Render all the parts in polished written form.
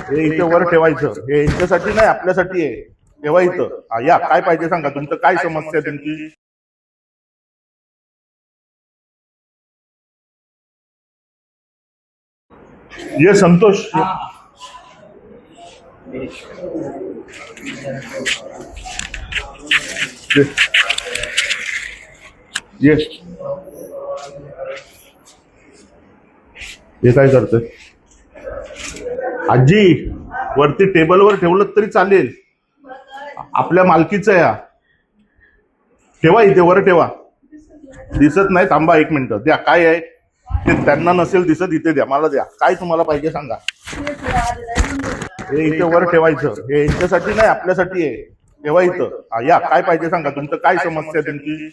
हे इथे वर ठेवायचं. हे यांच्यासाठी नाही, आपल्यासाठी आहे. ठेवा इथं. या, काय पाहिजे सांगा, तुमचं काय समस्या आहे तुमची? ये संतोष, ये. हे काय करतोय? आजी, वरती टेबलवर ठेवलं तरी चालेल, आपल्या मालकीचं या. ठेवा इथे, वर ठेवा. दिसत नाही, थांबा 1 मिनिट. द्या, काय आहे ते त्यांना नसेल दिसत, इथे द्या, मला द्या. काय तुम्हाला पाहिजे सांगा. हे इथे वर ठेवायचं. हे यांच्यासाठी नाही, आपल्यासाठी आहे. ठेवा इथं. या, काय पाहिजे सांगा, तुमचं काय समस्या आहे तुमची?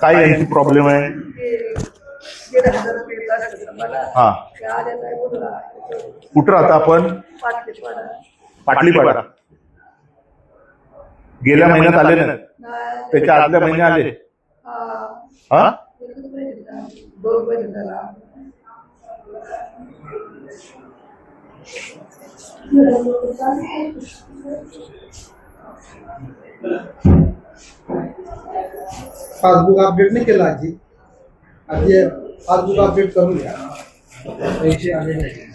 काय यांची प्रॉब्लेम आहे? हा, कुठं राहता आपण? पाटलीपाडा. गेल्या महिन्यात आले ना? त्याच्या आदल्या महिने आले? हा, पासबुक अपडेट नाही केलं आजी. आजी पासबुक अपडेट करून घ्या. पैसे आले नाही.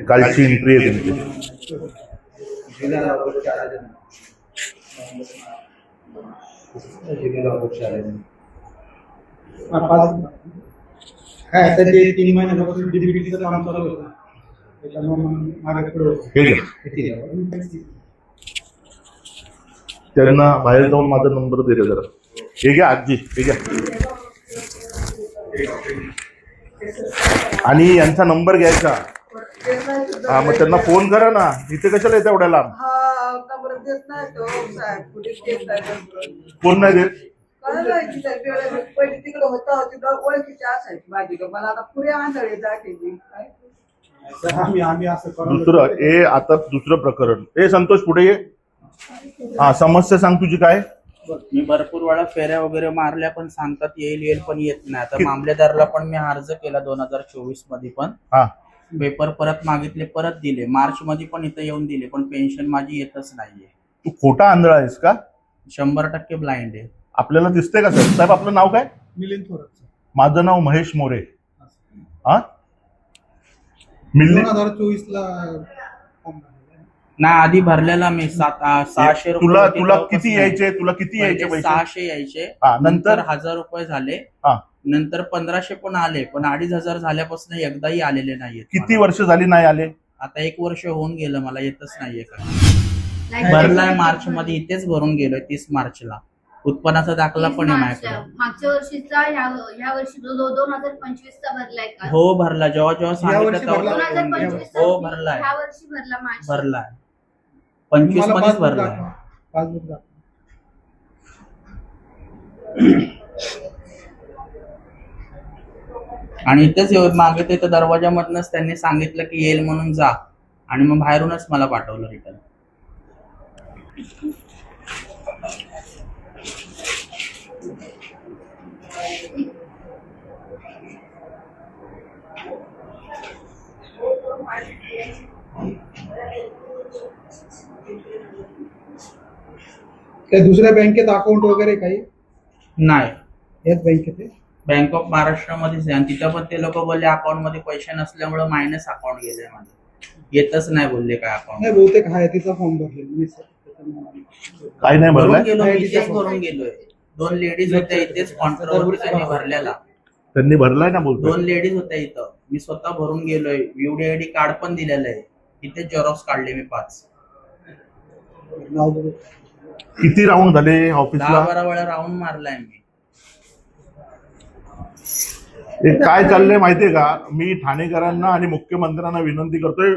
कालची एंट्री आहे तुमची. काय आता ते 3 महिन्यापासून डीबीटीचं काम चालू होतं, त्याच्यामुळे माझ्याकडे त्यांना बाहेर जाऊन माझा नंबर दिले जरा. हे घ्या आजी, हे घ्या. आणि यांचा नंबर घ्यायचा. हा, मग त्यांना फोन करा ना. इथे कशाला येतं एवढ्या लांब? फोन नाही देत. तिकडे होता ओळखीची असायची माझी. मला आता पुढे आंधळे जाते. दुसरं हे आता दुसरं प्रकरण. हे संतोष, पुढे ये. हा, समस्या सांग तुझी काय? मी भरपूर वेळा फेऱ्या वगैरे मारल्या, पण सांगतात येईल पण येत नाही. आता मामलेदारला पण मी अर्ज केला 2024 मध्ये, पण पेपर परत मागितले, परत दिले. मार्च मध्ये पण इथं येऊन दिले, पण पेन्शन माझी येतच नाहीये. तू खोटा आंधळा आहेस का? 100% ब्लाइंड आहे. आपल्याला दिसतंय का साहेब? साहेब, आपलं नाव काय? मिलिंद थोरात. माझं नाव महेश मोरे. हा, मिलिंद. 2024 ला ना आधी भरलेला मी 600 तुला रुपये. तुला किती यायचे? तुला किती यायचे पैसे? 600 यायचे. नंतर 1000 रुपये झाले. हा, नंतर 1500 पण आले, पण 2500 झाल्यापासून एकदाही आलेले नाहीये. किती वर्ष झाली नाही आले? आता 1 वर्ष होऊन गेलं, मला येतच नाहीये का. भरलाय मार्च मध्ये, इथेच भरून गेलोय 30 मार्चला. उत्पन्नाचा दाखला पण आहे माझ्याकडे. मागच्या वर्षीचा या वर्षी 2025 चा भरलाय का? हो, भरला. जेव्हा सांगितलं तेव्हा. 2025 हो, भरलाय. ह्या वर्षी भरला मार्च. भरलाय 25 मध्येच भरलाय. पासबुक आणि इथेच मागे ते दरवाजामधनच त्यांनी सांगितलं की येईल म्हणून जा, आणि मग बाहेरूनच मला पाठवलं रिटर्न. काय दुसऱ्या बँकेत अकाउंट वगैरे काही नाही, याच बँकेत? बँक ऑफ महाराष्ट्र मध्येच आहे. आणि तिथं पण ते लोक बोलले अकाउंट मध्ये पैसे नसल्यामुळे मायनस अकाउंट गेले माझे. येतच नाही बोलले काय अकाउंट. नाही, बहुतेक हयातीचा फॉर्म भरलेला. काय नाही भरलाय? इथेच भरून गेलोय. 2 लेडीज होत्या इथेच काउंटरवर, त्यांनी भरलेला. त्यांनी भरलाय ना बोलतो. 2 लेडीज होत्या इथं, मी स्वतः भरून गेलोय. UDID कार्ड पण दिलेलं आहे. इथे जेरॉक्स काढले मी 5. किती राऊंड झाले ऑफिसला? 10-12 वेळा राऊंड मारलाय मी. काय चाललंय माहितीये का? मी ठाणेकरांना आणि मुख्यमंत्र्यांना विनंती करतोय.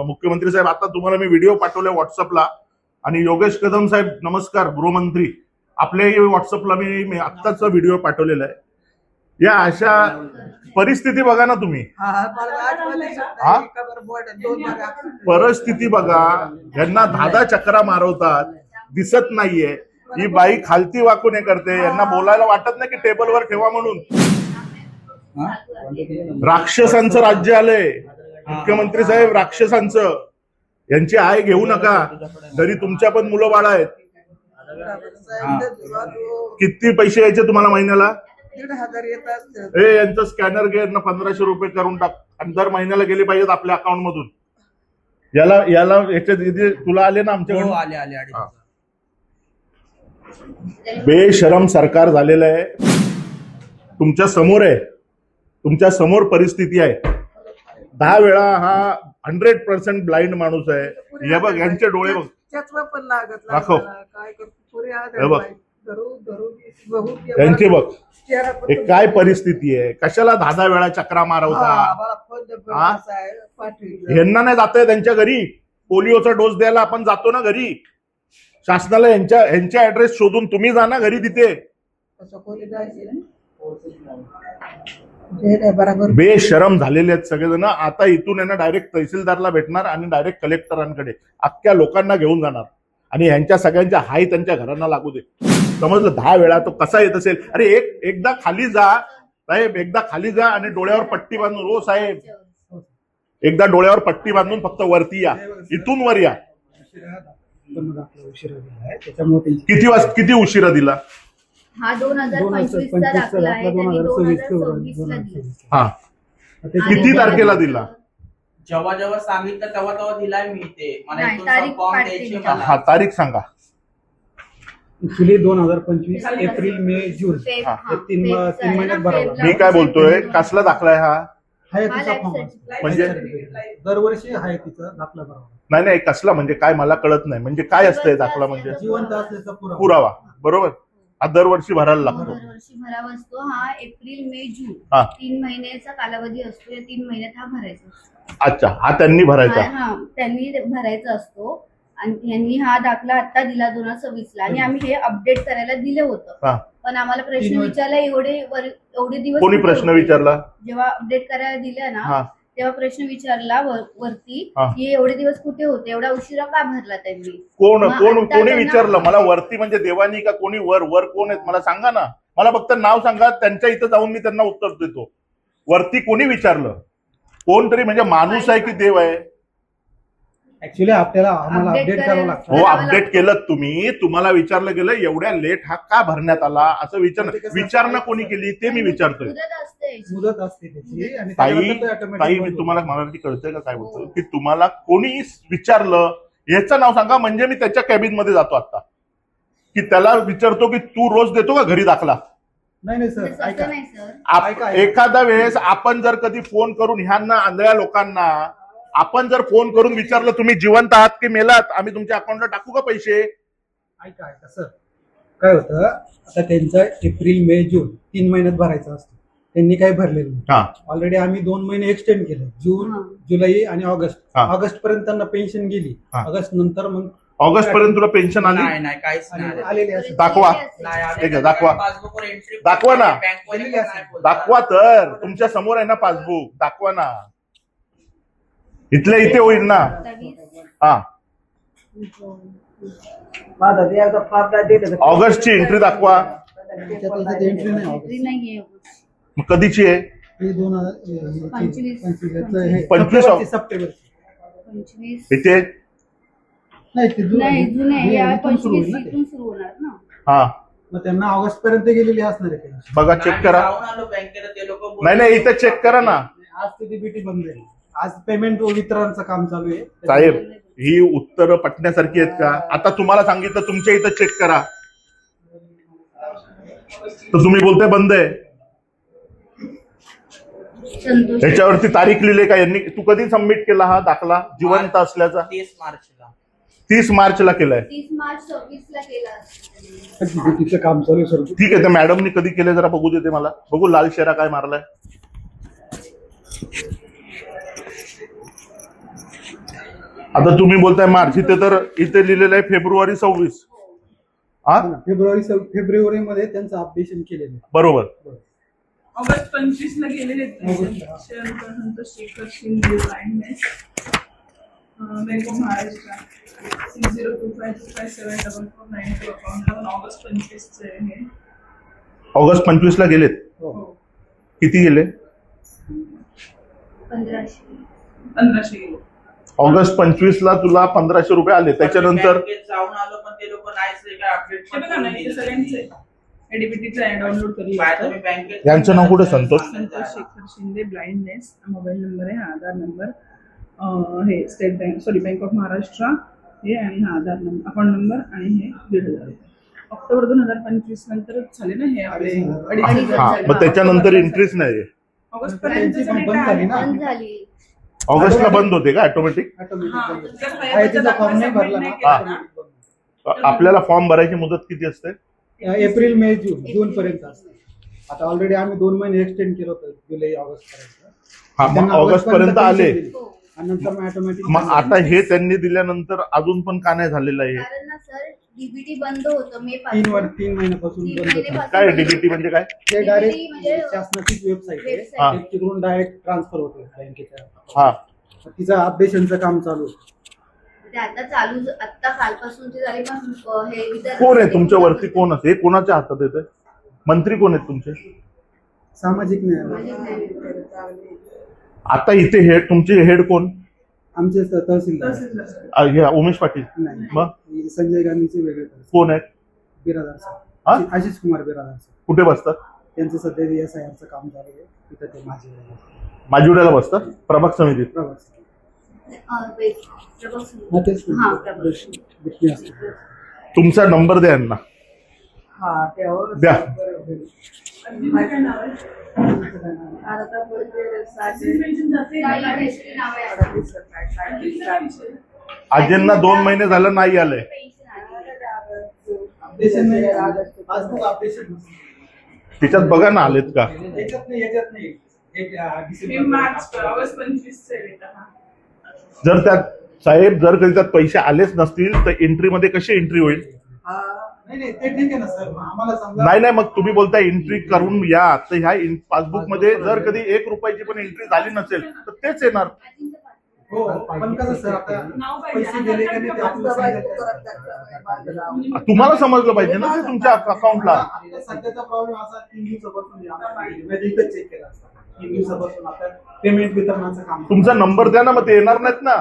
मुख्यमंत्री साहेब, आता तुम्हाला मी व्हिडिओ पाठवलाय व्हॉट्सअपला. आणि योगेश कदम साहेब, नमस्कार, गृहमंत्री. आपल्या व्हॉट्सअपला मी आत्ताचा व्हिडिओ पाठवलेला आहे. या अशा परिस्थिती बघा ना तुम्ही. हा? परिस्थिती बघा, यांना 10 चक्रा मारवतात, दिसत नाहीये. ही बाई खालती वाकून हे करते, यांना बोलायला वाटत नाही की टेबलवर ठेवा म्हणून. राक्षसांचं राज्य आलंय मुख्यमंत्री साहेब, राक्षसांचं. यांची आय घेऊ नका, घरी तुमच्या पण मुलं बाळ आहेत. किती पैसे यायचे तुम्हाला महिन्याला? 1,500 येत असते. यांचं स्कॅनर घे, यांना 1500 रुपये करून टाक आणि दर महिन्याला गेले पाहिजेत आपल्या अकाउंट मधून. याला याचे तुला आले ना हो, आमच्याकडे? आले आले अडीच. हा. बेशरम सरकार झालेलं आहे. तुमच्या समोर आहे, तुमच्या समोर परिस्थिती आहे. 10 वेळा हा 100% ब्लाइंड माणूस आहे. हे बघ, यांचे डोळे बघ. चष्मा पण लागत नाही दाखव. मला. काय करतो पुरे हे बघ. धरून यांचे बघ, हे काय परिस्थिती आहे. कशाला 10 वेळा चक्रा मारवता? यांना नाही जातंय त्यांच्या घरी पोलिओचा डोस द्यायला. आपण जातो ना घरी, शासनाला यांच्या ऍड्रेस शोधून तुम्ही जा ना घरी तिथे. बरोबर. बेशरम झालेले आहेत सगळेजण. आता इथून यांना डायरेक्ट तहसीलदारला भेटणार आणि डायरेक्ट कलेक्टरांकडे अख्ख्या लोकांना घेऊन जाणार. आणि ह्यांच्या सगळ्यांच्या हाई त्यांच्या घरांना लागू दे. समजलं? 10 वेळा तो कसा येत असेल. अरे एकदा खाली जा साहेब, एकदा खाली जा आणि डोळ्यावर पट्टी बांधून. हो साहेब, एकदा डोळ्यावर पट्टी बांधून फक्त वरती या, इथून वर या. किती उशिरा दिला? हा 2025 चा दाखला आहे, त्यांनी 2026 ला दिला. हा, किती तारखेला दिला? जेव्हा जेव्हा सांगितलं तेव्हा दिलाय मी ते. मला नाही, इथून तारीख फॉर्म पाठवली. द्यायची हा, मला. तारीख सांगा. ऍक्च्युली 2025 एप्रिल मे जून फेब- हा. हा, तीन फेबचा तीन आहे महिन्यात ना, भरावा. फेबला मी काय बोलतोय, कसला दाखलाय हा? हाय हा तिचा life फॉर्म certificate. म्हणजे? दरवर्षी हाय तिचा दाखला भरावा. नाही कसला म्हणजे काय मला कळत नाही. म्हणजे काय असतंय दाखला म्हणजे? जिवंत असल्याचा पुरावा. पुरावा, बरोबर. हा दरवर्षी भरायला लागतो. दरवर्षी भरावा असतो. हा एप्रिल मे जून हा. 3 महिन्याचा कालावधी असतो. या 3 महिन्यात हा भरायचा असतो. अच्छा, हा त्यांनी भरायचा. हा, त्यांनी भरायचा असतो. आणि यांनी हा दाखला आता दिला 2026 ला आणि आम्ही हे अपडेट करायला दिलं होतं. हा. पण आम्हाला प्रश्न विचारला एवढे दिवस कोणी कुठे प्रश्न होते? विचारला? जेव्हा अपडेट करायला दिलं ना, हा. तेव्हा प्रश्न विचारला वरती हा. की एवढे दिवस कुठे होते, एवढा उशिरा का भरला त्यांनी? कोण मग कोण आता कोणी त्यांना- विचारलं मला? वरती म्हणजे देवानी का कोणी? वर कोण आहेत मला सांगा ना. मला फक्त नाव सांगा, त्यांच्या इथं जाऊन मी त्यांना उत्तर देतो. वरती कोणी विचारलं? कोणतरी म्हणजे माणूस आहे की देव आहे? ऍक्च्युली आम्हाला Update अपडेट करावं करायला- लागतं. हो, करावं अपडेट लागतं. केलं तुम्ही. तुम्हाला विचारलं गेलं एवढ्या लेट हा का भरण्यात आला असं विचारणा कोणी केली ते मी विचारतोय. मुदत असते. मुदत असते त्याची आणि ताई त्याच्यानंतर ते automatic ताई बंद मी होतं. तुम्हाला मराठी कळतंय का काय बोलतोय? की तुम्हाला कोणी विचारलं याचं नाव सांगा, म्हणजे मी त्याच्या कॅबिन मध्ये जातो आता, की त्याला विचारतो की तू रोज देतो का घरी दाखला? नाही सर, तसं ऐका. नाही सर. ऐका. एखाद्या वेळेस आपण जर कधी फोन करून ह्यांना आंधळ्या लोकांना आपण जर फोन करून विचारलं तुम्ही जिवंत आहात की मेलात, आम्ही तुमच्या अकाउंटला टाकू का पैसे? ऐका सर, काय होतं आता त्यांचं एप्रिल मे जून 3 महिन्यात भरायचं असतं. त्यांनी काही भरलेलं नाही. हा. ऑलरेडी आम्ही 2 महिने एक्सटेंड केले, जून हा. जुलै आणि ऑगस्ट. हा. ऑगस्ट पर्यंत त्यांना पेन्शन गेली. हा. ऑगस्ट नंतर मग ऑगस्ट पर्यंत तुला पेन्शन आली? नाही काहीच नाही आलं. आलेली असेल. दाखवा. नाही आलं. ठीक आहे, दाखवा. पासबुकवर एंट्री दाखवा ना. बँकवाले पण नाही बोलतात. दाखवा तर. तुमच्या समोर आहे ना पासबुक, दाखवा ना. इथल्या इथे होईल ना. 27. हा, माझा ते एकदा फारदा दिलं. ऑगस्टची एंट्री दाखवा. त्याच्यात एंट्री नाही ऑगस्ट. एंट्री नाहीये. मग कधीची आहे? हे 2025 पंचवीस. सप्टेंबर. 25 इथे नाही ते जून नाही, जून आहे. या इथून सुरू 25 होईल ना ते. इथून सुरू होणार ना. हा, मग त्यांना ऑगस्ट पर्यंत गेलेली असणार आहे pension. बघा चेक करा. जाऊन आलो बँकेला, ते लोक नाही इथे चेक करा ना आज ते डीबीटी बंद आहे. आज पेमेंट वितरणाचं काम चालू आहे. साहेब. ही उत्तरं पटण्यासारखी आहेत का? आता तुम्हाला सांगितलं तुमच्या इथं चेक करा, तर तुम्ही बोलताय बंद आहे. संतोष याच्यावरती तारीख लिहिली का यांनी? तू कधी सबमिट केला हा दाखला जिवंत असल्याचा? 30 मार्चला. 30 मार्चला केलाय. 30 मार्च 26 ला केला. डीबीटीचं काम चालू आहे सर. ठीक आहे, त्या मॅडमनी कधी केले जरा बघू देते मला. बघू लाल शेरा काय मारलाय. आता तुम्ही बोलताय मार्च, इथे लिहिलेलं आहे फेब्रुवारी 26. हा, फेब्रुवारी मध्ये त्यांचं अपडेशन केलेलं आहे. बरोबर. ऑगस्ट 25 ला गेलेले ऑगस्टला. Santosh Shekhar Shinde blindness bank of Maharashtra 6025257449 अकाउंटला पण ऑगस्ट 25 चे हे ऑगस्ट 25 ला गेलेत. हो. किती गेले? 1500 गेले. ऑगस्ट 25 ला तुला 1500 रुपये आले. त्याच्यानंतर बँकेत जाऊन आलो पण ते लोक नाहीच काय अपडेट हे बघा ना इथे सगळ्यांचे एडीबीटीचा डाउनलोड करू तुम्ही बँकेत यांचं नाव कुठे? Santosh Santosh Shekhar Shinde blindness mobile number आहे, हा आधार नंबर हे state bank sorry bank of Maharashtra हे आणि हा आधार नंबर अकाउंट नंबर आणि हे 1,500 रुपये. ऑक्टोबर 2025 नंतरच झाले ना हे आपले 2,500 हा, मग त्याच्यानंतर एंट्रीच नाही. ऑगस्ट त्यांची पण बंद झाली ना. बंद झाली. ऑगस्टला बंद होते का ऑटोमॅटिक? आयटीचा फॉर्म नाही भरला ना. आपल्याला फॉर्म भरायची मुदत किती असते? एप्रिल मे जून पर्यंत असते. आता ऑलरेडी आम्ही 2 महिने एक्सटेंड केलं होतं जुलै ऑगस्ट पर्यंत. हा, मग ऑगस्ट पर्यंत आले. हो. आणि नंतर मग ऑटोमॅटिक मग आता हे त्यांनी दिल्यानंतर अजून पण का नाही झालेलं आहे? कारण ना सर डीबीटी बंद होतं मे 3 महिन्यापासून बंद होतं. काय डीबीटी म्हणजे काय? ते DBT डायरेक्ट म्हणजे शासनाचीच वेबसाईट आहे. website. हा. तिकडून डायरेक्ट ट्रान्सफर होते बँकेच्या. हा, तिचं अपडेशनचं काम चालू आहे. ते आता चालू आता कालपासूनची झाली पण हे वितरण- कोण आहे तुमच्या वरती? कोण असते? हे कोणाच्या हातात येते? मंत्री कोण आहेत तुमचे? सामाजिक न्याय आता इथे हेड तुमचे हेड कोण? आमचे तहसीलदार हे उमेश पाटील. नाही. मग संजय गांधीचे वेगळे तहसील. कोण आहेत? बिरादार हा? साहेब आशिष कुमार बिरादार साहेब. कुठे बसतात? त्यांचं सध्या SIRचं काम चालू आहे. तिथं ते माझे माजिवड्याला बसतात प्रभाग समितीत. प्रवास. प्रभाग तेच हा, प्रभाग. विष्णू असते. तुमचा नंबर द्या यांना. हा त्यावर द्या. काय नाव आहे? आता पुढे पेन्शन जाते काही काहीतरी नाव आहे. काय विषय? आजींना 2 महिने झालं नाही आलंय. पेन्शन आली. अपडेशन नाही. पासबुक अपडेशन तिच्यात बघा ना आलेत का? याच्यात नाही. एक हे डिसेंबर मार्च ऑगस्ट 25 चे डेटा हा. जर त्यात साहेब जर कधी त्यात पैसे आलेच नसतील तर एंट्री मध्ये कशी एंट्री होईल? नाही ते ठीक आहे ना सर. आम्हाला समजा नाही मग तुम्ही बोलताय एंट्री करून या, तर ह्या पासबुक मध्ये जर कधी 1 रुपयाची पण एंट्री झाली नसेल तर तेच येणार. हो पण कसं सर आता नाव पाहिजे. पैसे गेले का नाही ते आपल्याला सांगायचं. तुम्हाला समजलं पाहिजे ना ते तुमच्या अकाउंटला. आता सध्याचा प्रॉब्लेम असा 3 दिवसापासून इथं चेक केला असता. 3 दिवसापासून आता पेमेंट वितरणाचं काम. तुमचा नंबर द्या ना, मग ते येणार नाहीत ना.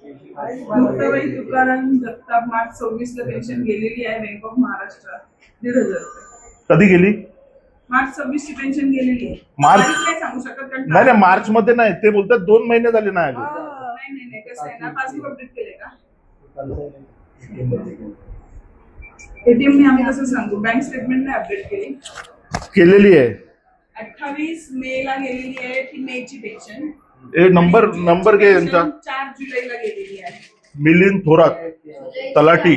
मुक्ताबाई तुकाराम जगताप मार्च 26 ला पेन्शन गेलेली आहे बँक ऑफ महाराष्ट्र 1,500 रुपये. कधी गेली? मार्च 26 ची पेन्शन गेलेली आहे. मार्च- तारीख नाही सांगू शकत कारण नाही मार्च मध्ये नाही, ते बोलतात 2 महिने झाले नाही आले. नाही कसं आहे ना पासबुक अपडेट केले का एटीएम ने आम्ही कसं सांगू बँक स्टेटमेंट नाही अपडेट केलेली आहे. 28 मे ला गेलेली आहे ती मे ची पेन्शन. नंबर घे यांचा. 4 जुलैला गेलेली आहे. मिलिंद थोरात तलाठी.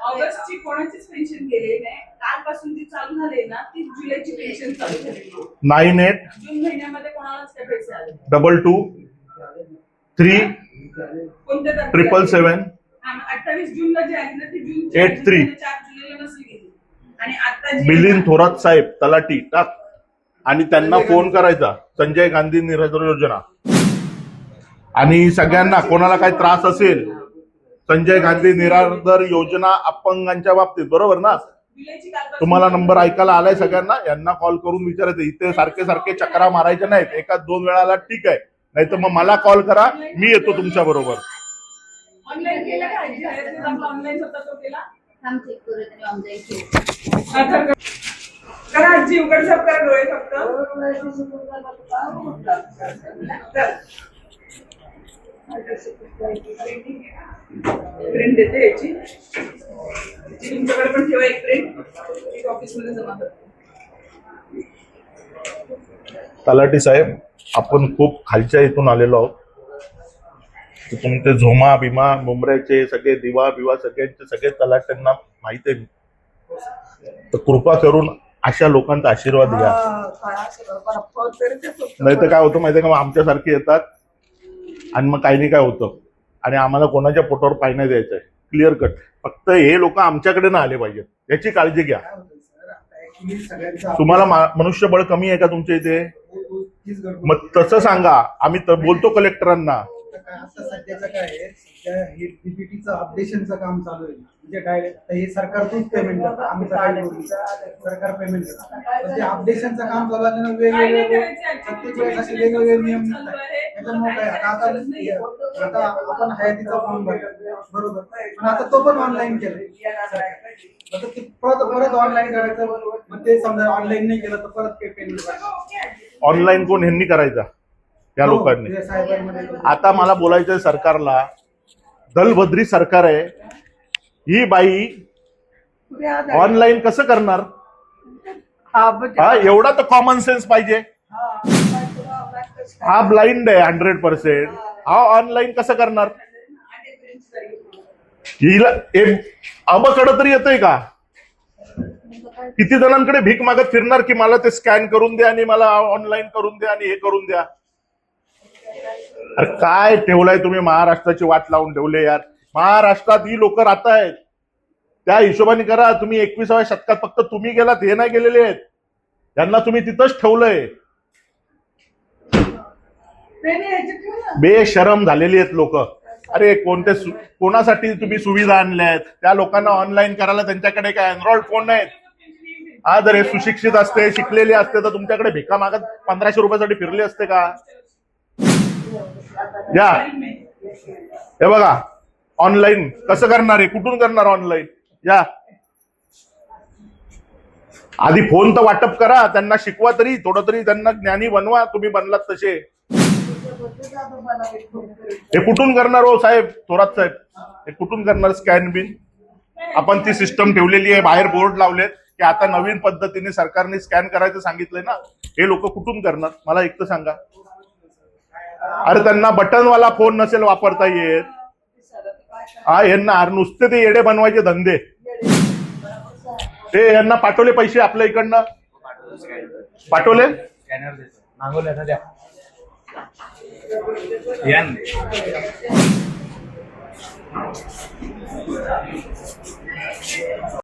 ऑगस्ट ची कोणाचीच पेन्शन गेलेली नाही. कालपासून जी चालू झाली ना ती जुलैची पेन्शन चालू झाली. 98 जून महिन्यामध्ये कोणालाच काय पैसे आले 22 3 कोणत्या तारखेला? 777 28 जूनला जी आहे ना ती जून 83. 4 जुलैला नसली गेली आणि आता जी मिलिंद थोरात साहेब तलाठी टाक आणि त्यांना फोन करायचा. संजय गांधी निराधार योजना. आणि सगळ्यांना कोणाला काही त्रास असेल संजय गांधी निराधार योजना अपंगांच्या बाबतीत, बरोबर ना? जुलैची कालपासून तुम्हाला नंबर ऐकायला आलाय सगळ्यांना. यांना कॉल करून विचारायचं. इथे सारखे चक्रा मारायच्या नाहीत. 1-2 वेळाला ठीक आहे, नाही तर मग मला कॉल करा, मी येतो तुमच्या बरोबर. ऑनलाईन केला का ऑनलाईन होता तो केला थांब चेक करू तरी ऑनलाईन चेक. आधार कार्ड करा आजी उघडझाप करा डोळे फक्त प्रिंट देते याची तुमच्याकडे पण ठेवा एक प्रिंट ऑफिसमध्ये जमा करते. तलाठी साहेब आपण खूप खालच्या इथून आलेलो आहोत. तुमचे झोमा भीमा मुंबऱ्याचे सगळे दिवा बिवा सगळे तलाट्यांना माहिती आहे. तर कृपा करून अशा लोकांचा आशीर्वाद घ्या. नाही तर काय होतं माहिती आहे का, मग आमच्यासारखे येतात आणि मग काही नाही काय होतं आणि आम्हाला कोणाच्या पोटावर पाय नाही द्यायचं आहे. Clear cut. फक्त हे लोक आमच्याकडे ना आले पाहिजेत याची काळजी घ्या. ऍक्च्युली सगळ्यांचं तुम्हाला मनुष्यबळ कमी आहे का तुमच्या इथे? तीच गडबड. मग तसं सांगा, आम्ही बोलतो कलेक्टरांना. आता सध्याचं काय आहे, सध्या हे डीबीटीचं अपडेशनचं काम चालू आहे. म्हणजे डायरेक्ट हे सरकारचंच पेमेंट करतं, आमचं काय करू नये. सरकार पेमेंट करतं. पण ते अपडेशनचं काम चालू असल्यानं वेगवेगळे प्रत्येक वेळेस असे वेगवेगळे नियम निघतात. त्याच्यामुळे काय आता आपण हयातीचा फॉर्म भरला बरोबर, पण आता तो पण ऑनलाईन केला. आता ते परत ऑनलाईन करायचं. मग ते समजा ऑनलाईन नाही केलं तर परत पेमेंट करायचं. ऑनलाईन कोण ह्यांनी करायचा? या लोकांनी. सायबरमध्ये आता मला बोलायचंय सरकारला, दलबद्री सरकार आहे. ही बाई ऑनलाईन कसं करणार? हा, एवढा तर कॉमन सेन्स पाहिजे. हा ब्लाइंड आहे 100%. हा ऑनलाईन कसं करणार? हिला अबकडं तरी येतंय का? किती जणांकडे भीक मागत फिरणार की मला ते स्कॅन करून द्या आणि मला ऑनलाईन करून द्या आणि हे करून द्या. अरे काय ठेवलंय तुम्ही? महाराष्ट्राची वाट लावून ठेवले यार. महाराष्ट्रात ही लोक राहत आहेत, त्या हिशोबाने करा. तुम्ही 21व्या शतकात फक्त तुम्ही गेलात, हे नाही गेलेले आहेत. यांना तुम्ही तिथंच ठेवलंय. बेशरम झालेली आहेत लोक. अरे कोणासाठी तुम्ही सुविधा आणल्या आहेत? त्या लोकांना ऑनलाईन करायला त्यांच्याकडे काय अँड्रॉइड फोन नाहीत? हा, जर हे सुशिक्षित असते, शिकलेले असते तर तुमच्याकडे भिका मागत 1500 रुपयासाठी फिरले असते का? या, हे बघा ऑनलाईन कसं करणार आहे, कुठून करणार ऑनलाईन? या, आधी फोन तर वाटप करा, त्यांना शिकवा तरी, थोडं तरी त्यांना ज्ञानी बनवा. तुम्ही बनलात तसे. हे कुठून करणार हो साहेब, थोरात साहेब? हे कुठून करणार स्कॅन बिन? आपण ती सिस्टम ठेवलेली आहे, बाहेर बोर्ड लावलेत की आता नवीन पद्धतीने सरकारने स्कॅन करायचं सांगितलंय ना. हे लोक कुठून करणार मला एक तर सांगा. अरे त्यांना बटनवाला फोन नसेल वापरता येत. हा, यांना नुसते ते येडे बनवायचे धंदे. ते यांना पाठवले पैसे आपल्या इकडनं, पाठवले. मागवले ना द्या.